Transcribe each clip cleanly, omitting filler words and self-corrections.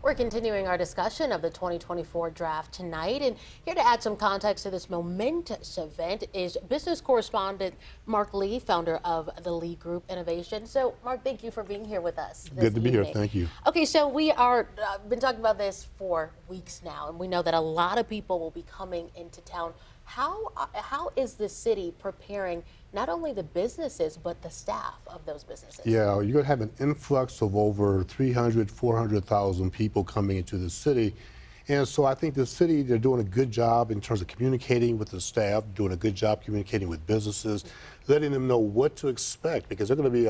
We're continuing our discussion of the 2024 draft tonight, and here to add some context to this momentous event is business correspondent Mark Lee, founder of the Lee Group Innovation. So, Mark, thank you for being here with us this Good to be evening. here. Thank you. Okay, so we are been talking about this for weeks now, and we know that a lot of people will be coming into town. How is the city preparing not only the businesses, but the staff of those businesses? Yeah, you're going to have an influx of over 300, 400,000 people coming into the city. And so I think the city, they're doing a good job in terms of communicating with the staff, doing a good job communicating with businesses, letting them know what to expect, because they're going to be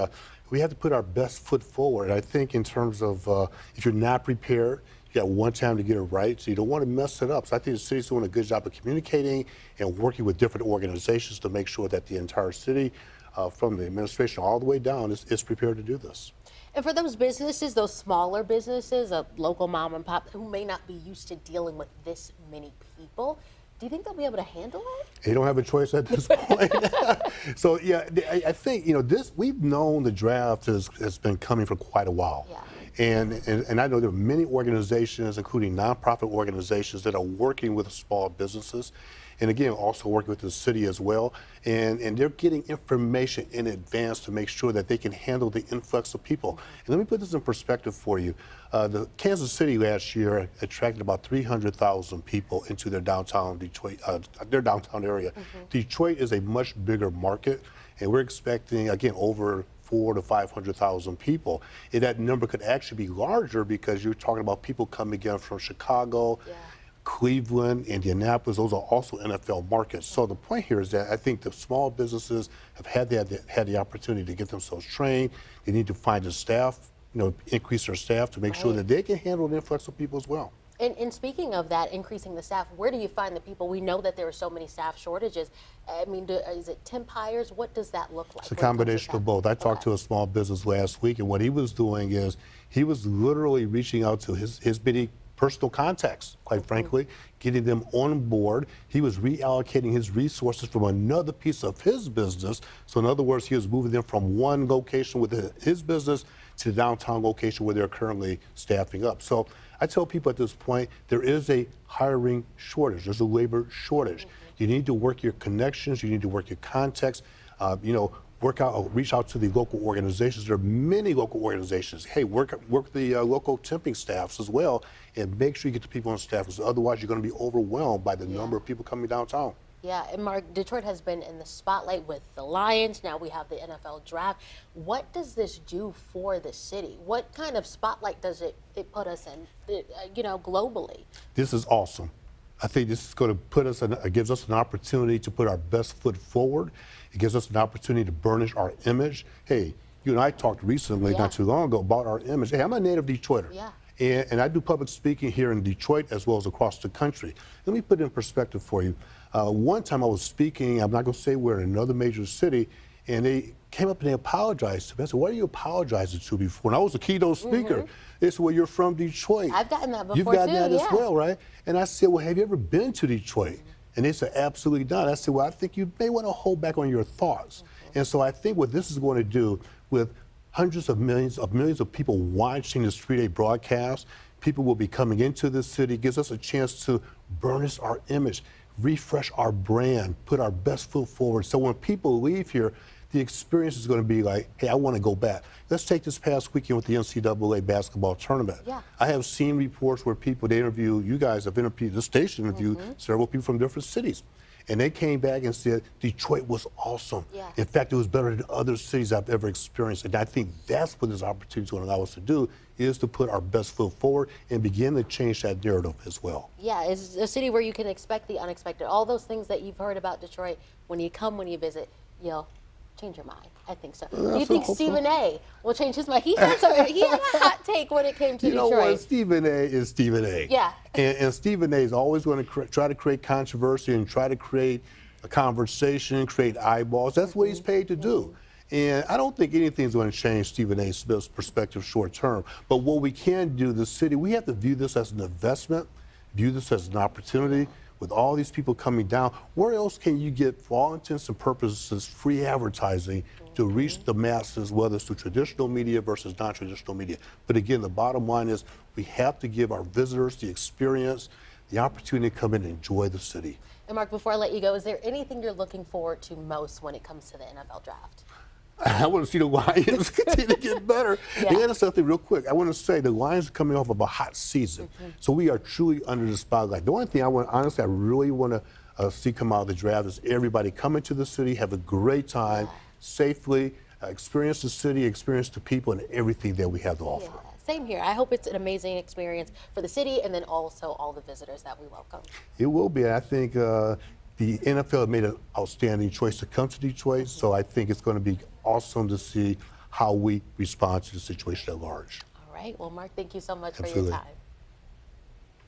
we have to put our best foot forward. I think in terms of if you're not prepared, you got one time to get it right, so you don't want to mess it up. So I think the city's doing a good job of communicating and working with different organizations to make sure that the entire city, from the administration all the way down, is prepared to do this. And for those businesses, those smaller businesses, a local mom and pop who may not be used to dealing with this many people, do you think they'll be able to handle it? They don't have a choice at this point. So yeah, I think, we've known the draft has been coming for quite a while. Yeah. And I know there are many organizations, including nonprofit organizations, that are working with small businesses, and again, also working with the city as well. And they're getting information in advance to make sure that they can handle the influx of people. And let me put this in perspective for you. The Kansas City last year attracted about 300,000 people into their downtown Detroit, their downtown area. Detroit is a much bigger market, and we're expecting, again, over 400,000 to 500,000 people. And that number could actually be larger because you're talking about people coming in from Chicago, Cleveland, Indianapolis. Those are also NFL markets. So the point here is that I think the small businesses have had the opportunity to get themselves trained. They need to find the staff, increase their staff to make sure that they can handle the influx of people as well. And speaking of that, increasing the staff, where do you find the people? We know that there are so many staff shortages. I mean, is it temp hires? What does that look like? It's a combination of both. I talked to a small business last week, and what he was doing is he was literally reaching out to his many personal contacts, quite frankly, getting them on board. He was reallocating his resources from another piece of his business. So in other words, he was moving them from one location within his business to the downtown location where they're currently staffing up. So I tell people at this point, there is a hiring shortage. There's a labor shortage. You need to work your connections. You need to work your contacts. Reach out to the local organizations. There are many local organizations. Hey, work the local temping staffs as well, and make sure you get the people on staff, because otherwise you're going to be overwhelmed by the number of people coming downtown. Yeah, and Mark, Detroit has been in the spotlight with the Lions. Now we have the NFL draft. What does this do for the city? What kind of spotlight does it put us in, globally? This is awesome. I think this is going to put us gives us an opportunity to put our best foot forward. It gives us an opportunity to burnish our image. Hey, you and I talked recently, not too long ago, about our image. Hey, I'm a native Detroiter. And I do public speaking here in Detroit as well as across the country. Let me put it in perspective for you. One time I was speaking, I'm not going to say where, in another major city, and they came up and they apologized to me. I said, what are you apologizing to before? And I was a keynote speaker. They said, well, you're from Detroit. I've gotten that before. You've gotten that as well, right? And I said, well, have you ever been to Detroit? And they said, absolutely not. I said, well, I think you may want to hold back on your thoughts. And so I think what this is going to do, with hundreds of millions of people watching this 3-day broadcast, people will be coming into this city, gives us a chance to burnish our image, refresh our brand, put our best foot forward. So when people leave here, the experience is going to be like, hey, I want to go back. Let's take this past weekend with the NCAA basketball tournament. I have seen reports where you guys have interviewed, the station interviewed several people from different cities. And they came back and said, Detroit was awesome. In fact, it was better than other cities I've ever experienced. And I think that's what this opportunity is going to allow us to do, is to put our best foot forward and begin to change that narrative as well. Yeah, it's a city where you can expect the unexpected. All those things that you've heard about Detroit, when you visit, you'll change your mind. I think so. Do you think Stephen A. will change his mind? He had a hot take when it came to Detroit. You know what? Stephen A. is Stephen A. Yeah. And Stephen A. is always going to try to create controversy and try to create a conversation, create eyeballs. That's what he's paid to do. And I don't think anything's going to change Stephen A.'s perspective short term. But what we can do, the city, we have to view this as an investment, view this as an opportunity. With all these people coming down, where else can you get, for all intents and purposes, free advertising to reach the masses, whether it's through traditional media versus non-traditional media. But again, the bottom line is we have to give our visitors the experience, the opportunity to come in and enjoy the city. And Mark, before I let you go, is there anything you're looking forward to most when it comes to the NFL draft? I want to see the Lions continue to get better. Yeah. And something real quick, I want to say the Lions are coming off of a hot season. So we are truly under the spotlight. The only thing honestly, I really want to see come out of the draft is everybody come into the city, have a great time, safely, experience the city, experience the people, and everything that we have to offer. Yeah, same here. I hope it's an amazing experience for the city and then also all the visitors that we welcome. It will be. I think the NFL made an outstanding choice to come to Detroit, so I think it's going to be awesome to see how we respond to the situation at large. All right. Well, Mark, thank you so much for Absolutely. your time.